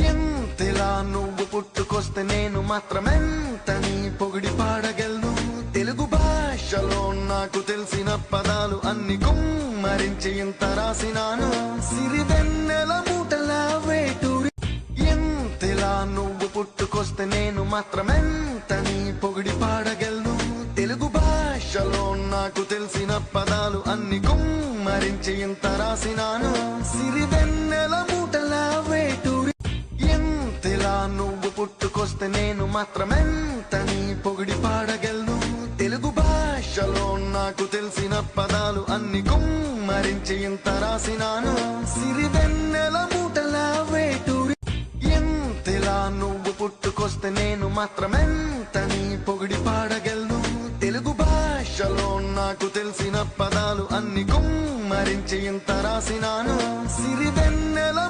ఎంతలా నువ్వు పుట్టుకొస్తే నేను మాత్రమెంతని పొగిడి పాడగలను. తెలుగు భాషలో నాకు తెలిసిన పదాలు అన్ని కుమ్మరించి ఇంత రాసినాను. సిరివెన్నెల మూటలా వేటూరి. ఎంతలా నువ్వు పుట్టుకొస్తే నేను మాత్రమెంతని పొగిడి పాడగలను. తెలుగు భాషలో నాకు తెలిసిన పదాలు అన్ని కుమ్మరించి ఇంత రాసినాను. సిరివెన్నెల మూటలా వేటూరి. ఎంతలా నువ్వు పుట్టుకొస్తే నేను మాత్రమెంతని పొగిడి పాడగలను. తెలుగు భాషలో నాకు తెలిసిన పదాలు అన్ని కుమ్మరించి ఇంత రాసినాను. సిరివెన్నెల మూటలా వేటూరి. ఎంతలా నువ్వు పుట్టుకొస్తే నేను మాత్రమెంతని పొగిడి పాడగలను. తెలుగు భాషలో నాకు తెలిసిన పదాలు అన్ని కుమ్మరించి ఇంత రాసినాను. సిరివెన్నెల